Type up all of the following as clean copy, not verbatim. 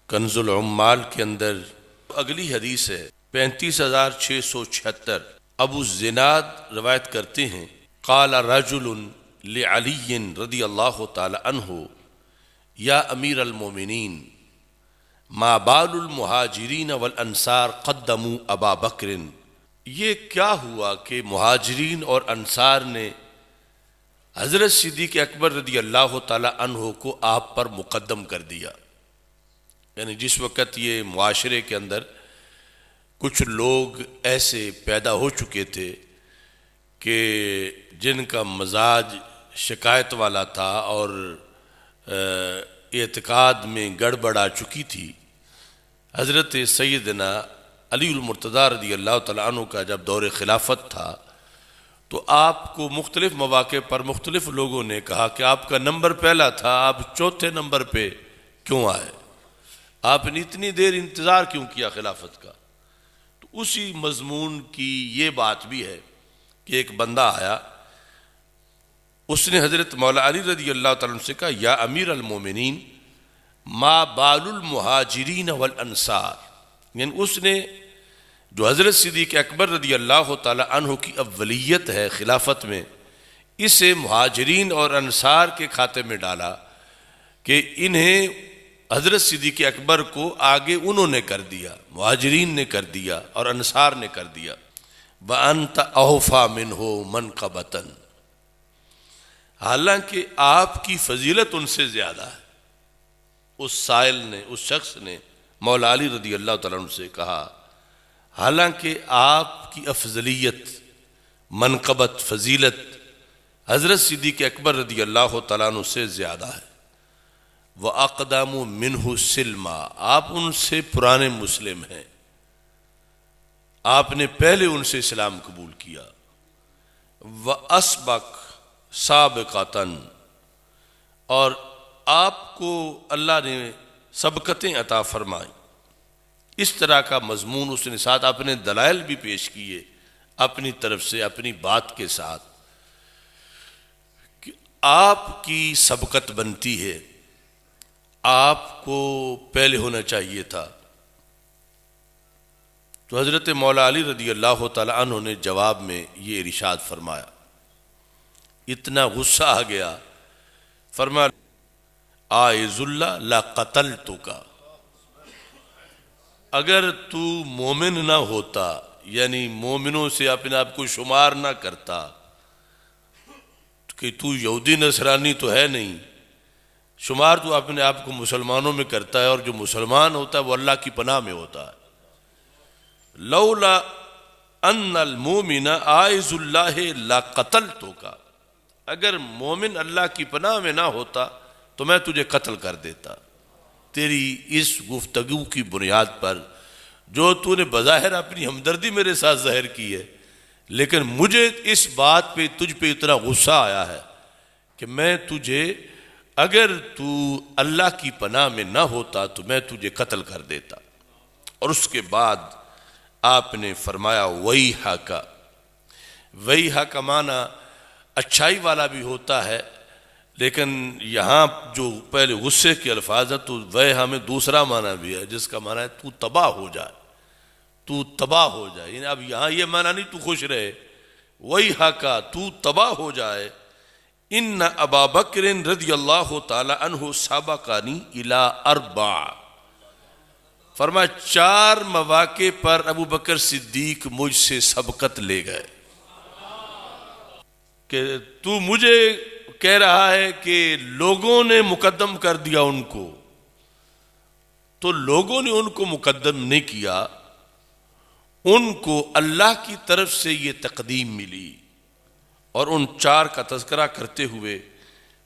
کنز العمال کے اندر اگلی حدیث ہے 35,676۔ ابو الزناد روایت کرتے ہیں قال رجل لعلی رضی اللہ تعالی عنہ یا امیر المومنین ما بال المہاجرین والانصار قدموا ابا بکر، یہ کیا ہوا کہ مہاجرین اور انصار نے حضرت صدیق اکبر رضی اللہ تعالی عنہ کو آپ پر مقدم کر دیا؟ یعنی جس وقت یہ معاشرے کے اندر کچھ لوگ ایسے پیدا ہو چکے تھے کہ جن کا مزاج شکایت والا تھا اور اعتقاد میں گڑبڑ آ چکی تھی، حضرت سیدنا علی المرتضیٰ رضی اللہ تعالیٰ عنہ کا جب دور خلافت تھا تو آپ کو مختلف مواقع پر مختلف لوگوں نے کہا کہ آپ کا نمبر پہلا تھا، آپ چوتھے نمبر پہ کیوں آئے؟ آپ نے اتنی دیر انتظار کیوں کیا خلافت کا؟ تو اسی مضمون کی یہ بات بھی ہے کہ ایک بندہ آیا، اس نے حضرت مولا علی رضی اللہ تعالیٰ عنہ سے کہا یا امیر المومنین ما بال المہاجرین والانصار، یعنی اس نے جو حضرت صدیق اکبر رضی اللہ تعالیٰ عنہ کی اولیت ہے خلافت میں، اسے مہاجرین اور انصار کے کھاتے میں ڈالا کہ انہیں حضرت صدیق اکبر کو آگے انہوں نے کر دیا، مہاجرین نے کر دیا اور انصار نے کر دیا۔ وَأَنْتَ أَوْفَى مِنْهُ مَنْقَبَةً، حالانکہ آپ کی فضیلت ان سے زیادہ ہے۔ اس سائل نے، اس شخص نے مولا علی رضی اللہ تعالیٰ عنہ سے کہا حالانکہ آپ کی افضلیت، منقبت، فضیلت حضرت صدیق اکبر رضی اللہ تعالیٰ عنہ سے زیادہ ہے۔ وَأَقْدَمُ مِنْهُ سِلْمًا، آپ ان سے پرانے مسلم ہیں، آپ نے پہلے ان سے اسلام قبول کیا۔ وَأَسْبَقَ سابقاتن، اور آپ کو اللہ نے سبقتیں عطا فرمائیں۔ اس طرح کا مضمون اس نے ساتھ اپنے دلائل بھی پیش کیے اپنی طرف سے، اپنی بات کے ساتھ کہ آپ کی سبقت بنتی ہے، آپ کو پہلے ہونا چاہیے تھا۔ تو حضرت مولا علی رضی اللہ تعالی عنہ نے جواب میں یہ ارشاد فرمایا، اتنا غصہ آ گیا، فرمایا آئذ اللہ لا قتلتک، اگر تو مومن نہ ہوتا، یعنی مومنوں سے اپنے آپ کو شمار نہ کرتا کہ تو یہودی نصرانی تو ہے نہیں، شمار تو اپنے آپ کو مسلمانوں میں کرتا ہے، اور جو مسلمان ہوتا ہے وہ اللہ کی پناہ میں ہوتا ہے۔ لولا ان المومن عائذ اللہ لا قتلتک، اگر مومن اللہ کی پناہ میں نہ ہوتا تو میں تجھے قتل کر دیتا۔ تیری اس گفتگو کی بنیاد پر جو تو نے بظاہر اپنی ہمدردی میرے ساتھ ظاہر کی ہے، لیکن مجھے اس بات پہ تجھ پہ اتنا غصہ آیا ہے کہ میں تجھے، اگر تو اللہ کی پناہ میں نہ ہوتا تو میں تجھے قتل کر دیتا۔ اور اس کے بعد آپ نے فرمایا ویحک، ویحک کا معنی اچھائی والا بھی ہوتا ہے، لیکن یہاں جو پہلے غصے کے الفاظ ہیں تو ویحا میں دوسرا معنی بھی ہے جس کا معنی ہے تو تباہ ہو جائے، تو تباہ ہو جائے، یعنی اب یہاں یہ معنی نہیں تو خوش رہے، ویحک تو تباہ ہو جائے۔ ان ابا بکر رضی اللہ تعالی عنہ سابقانی الی اربع، فرمایا 4 مواقع پر ابو بکر صدیق مجھ سے سبقت لے گئے، کہ تو مجھے کہہ رہا ہے کہ لوگوں نے مقدم کر دیا ان کو، تو لوگوں نے ان کو مقدم نہیں کیا، ان کو اللہ کی طرف سے یہ تقدیم ملی۔ اور ان 4 کا تذکرہ کرتے ہوئے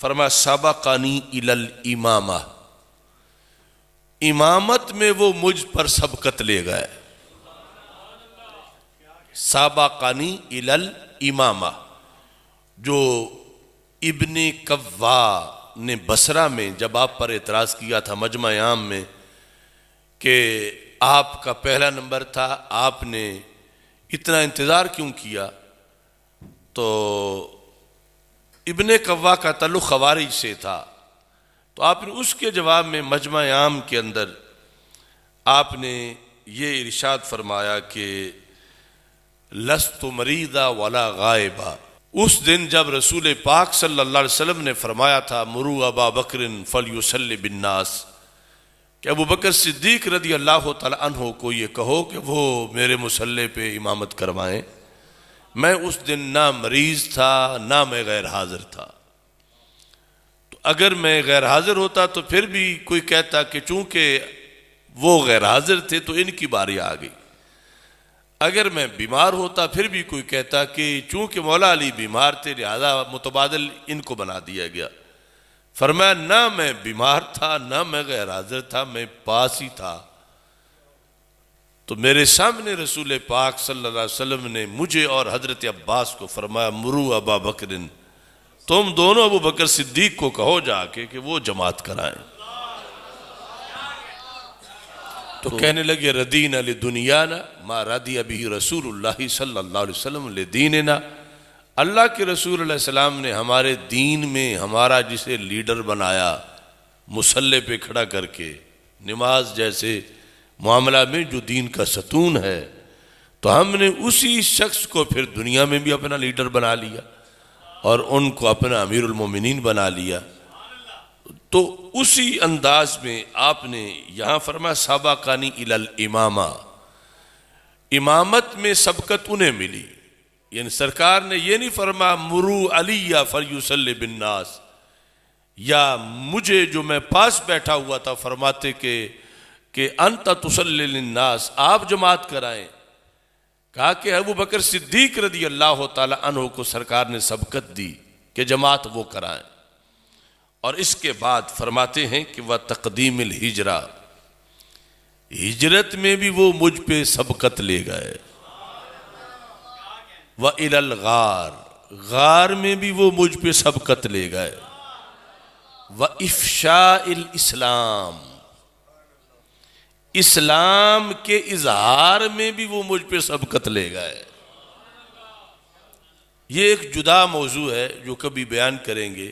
فرمایا سابقانی الی الامامہ، امامت میں وہ مجھ پر سبقت لے گئے۔ سابقانی الی الامامہ، جو ابن قوا نے بصرہ میں جب آپ پر اعتراض کیا تھا مجمع عام میں کہ آپ کا پہلا نمبر تھا، آپ نے اتنا انتظار کیوں کیا، تو ابن قوا کا تعلق خوارج سے تھا، تو آپ نے اس کے جواب میں مجمع عام کے اندر آپ نے یہ ارشاد فرمایا کہ لست مریضا ولا غائبا. اس دن جب رسول پاک صلی اللہ علیہ وسلم نے فرمایا تھا مرو ابا بکر فلیصلی بالناس، کہ ابو بکر صدیق رضی اللہ تعالی عنہ کو یہ کہو کہ وہ میرے مصلی پہ امامت کروائیں، میں اس دن نہ مریض تھا نہ میں غیر حاضر تھا. تو اگر میں غیر حاضر ہوتا تو پھر بھی کوئی کہتا کہ چونکہ وہ غیر حاضر تھے تو ان کی باری آ گئی. اگر میں بیمار ہوتا پھر بھی کوئی کہتا کہ چونکہ مولا علی بیمار تھے لہذا متبادل ان کو بنا دیا گیا. فرمایا نہ میں بیمار تھا نہ میں غیر حاضر تھا، میں پاس ہی تھا. تو میرے سامنے رسول پاک صلی اللہ علیہ وسلم نے مجھے اور حضرت عباس کو فرمایا مرو ابا بکر، تم دونوں ابو بکر صدیق کو کہو جا کے کہ وہ جماعت کرائیں. تو کہنے لگے ردینا لدنیانا ما رضی بہ رسول اللہ صلی اللہ علیہ وسلم لدیننا. اللہ کے رسول علیہ السلام نے ہمارے دین میں ہمارا جسے لیڈر بنایا مصلی پہ کھڑا کر کے، نماز جیسے معاملہ میں جو دین کا ستون ہے، تو ہم نے اسی شخص کو پھر دنیا میں بھی اپنا لیڈر بنا لیا اور ان کو اپنا امیر المومنین بنا لیا. تو اسی انداز میں آپ نے یہاں فرمایا سابقانی الی الامامہ، امامت میں سبقت انہیں ملی. یعنی سرکار نے یہ نہیں فرمایا مرو علی فلیصلی بالناس، یا مجھے جو میں پاس بیٹھا ہوا تھا فرماتے کہ انت تصلی للناس، آپ جماعت کرائیں. کہا کہ ابو بکر صدیق رضی اللہ تعالی عنہ کو سرکار نے سبقت دی کہ جماعت وہ کرائیں. اور اس کے بعد فرماتے ہیں کہ وہ تقدیم الہجرہ، ہجرت میں بھی وہ مجھ پہ سبقت لے گئے. وَإِلَى الْغَارِ، غار میں بھی وہ مجھ پہ سبقت لے گئے. وَإِفْشَاءِ الْإِسْلَامِ، اسلام کے اظہار میں بھی وہ مجھ پہ سبقت لے گئے. یہ ایک جدا موضوع ہے جو کبھی بیان کریں گے.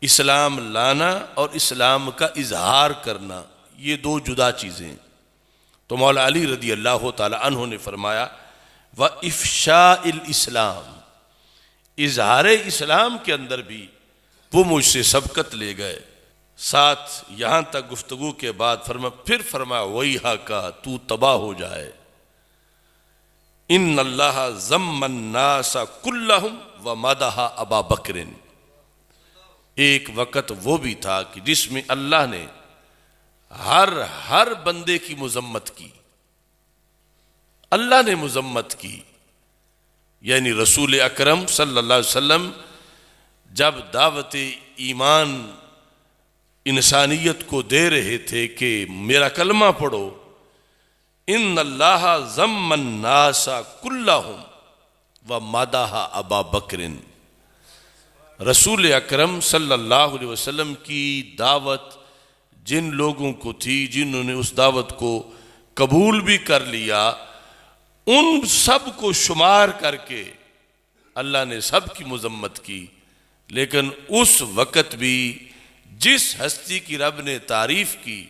اسلام لانا اور اسلام کا اظہار کرنا یہ دو جدا چیزیں. تو مولا علی رضی اللہ تعالی عنہ نے فرمایا وَإِفْشَاءِ الْإِسْلَامِ، اظہار اسلام کے اندر بھی وہ مجھ سے سبقت لے گئے. ساتھ یہاں تک گفتگو کے بعد پھر فرمایا وَيْحَكَ، تو تباہ ہو جائے. ان اللہ ذم الناس کلہم ومدح ابا بکر. ایک وقت وہ بھی تھا کہ جس میں اللہ نے ہر بندے کی مذمت کی. اللہ نے مذمت کی، یعنی رسول اکرم صلی اللہ علیہ وسلم جب دعوت ایمان انسانیت کو دے رہے تھے کہ میرا کلمہ پڑھو، ان اللہ ذم الناس کلہم ومدح ابا بکر. رسول اکرم صلی اللہ علیہ وسلم کی دعوت جن لوگوں کو تھی، جنہوں نے اس دعوت کو قبول بھی کر لیا، ان سب کو شمار کر کے اللہ نے سب کی مذمت کی. لیکن اس وقت بھی جس ہستی کی رب نے تعریف کی،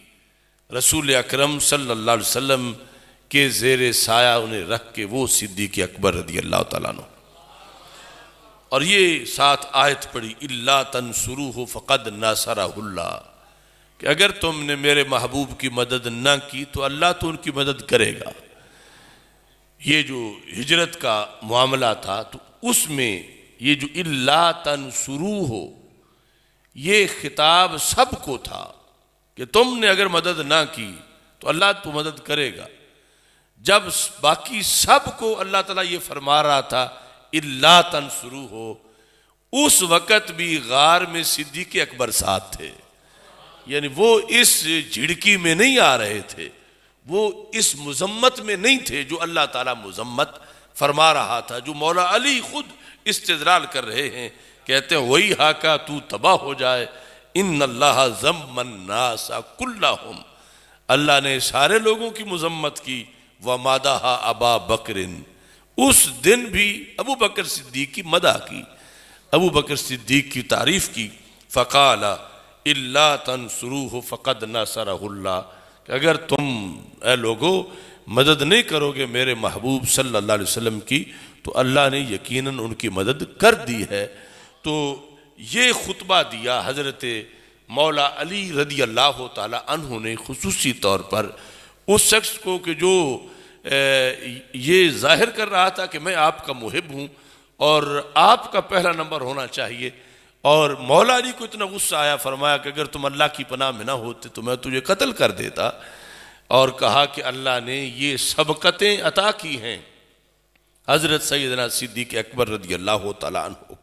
رسول اکرم صلی اللہ علیہ وسلم کے زیر سایہ انہیں رکھ کے، وہ صدیق اکبر رضی اللہ تعالیٰ عنہ. اور یہ ساتھ آیت پڑھی اِلَّا تَنْصُرُوهُ فَقَدْ نَاصَرَهُ اللَّهُ، کہ اگر تم نے میرے محبوب کی مدد نہ کی تو اللہ تو ان کی مدد کرے گا. یہ جو ہجرت کا معاملہ تھا تو اس میں یہ جو اِلَّا تَنْصُرُوهُ، یہ خطاب سب کو تھا کہ تم نے اگر مدد نہ کی تو اللہ تو مدد کرے گا. جب باقی سب کو اللہ تعالیٰ یہ فرما رہا تھا اِلَّا تَنْصُرُوهُ، اس وقت بھی غار میں صدیق اکبر ساتھ تھے. یعنی وہ اس جھڑکی میں نہیں آ رہے تھے، وہ اس مذمت میں نہیں تھے جو اللہ تعالیٰ مذمت فرما رہا تھا، جو مولا علی خود استدلال کر رہے ہیں. کہتے ہیں وَيْحَكَ، تو تباہ ہو جائے. ان اللہ ذم الناس کلہم، اللہ نے سارے لوگوں کی مذمت کی. وَمَدَحَ ابا بکر، اس دن بھی ابو بکر صدیق کی مدح کی، ابو بکر صدیق کی تعریف کی. فَقَالَ إِلَّا تَنْصُرُوهُ فَقَدْ نَصَرَهُ اللَّهُ، کہ اگر تم اے لوگو مدد نہیں کرو گے میرے محبوب صلی اللہ علیہ وسلم کی تو اللہ نے یقیناً ان کی مدد کر دی ہے۔ تو یہ خطبہ دیا حضرت مولا علی رضی اللہ تعالی عنہ نے خصوصی طور پر اس شخص کو کہ جو یہ ظاہر کر رہا تھا کہ میں آپ کا محب ہوں اور آپ کا پہلا نمبر ہونا چاہیے، اور مولا علی کو اتنا غصہ آیا، فرمایا کہ اگر تم اللہ کی پناہ میں نہ ہوتے تو میں تجھے قتل کر دیتا، اور کہا کہ اللہ نے یہ سبقتیں عطا کی ہیں حضرت سیدنا صدیق اکبر رضی اللہ تعالیٰ عنہ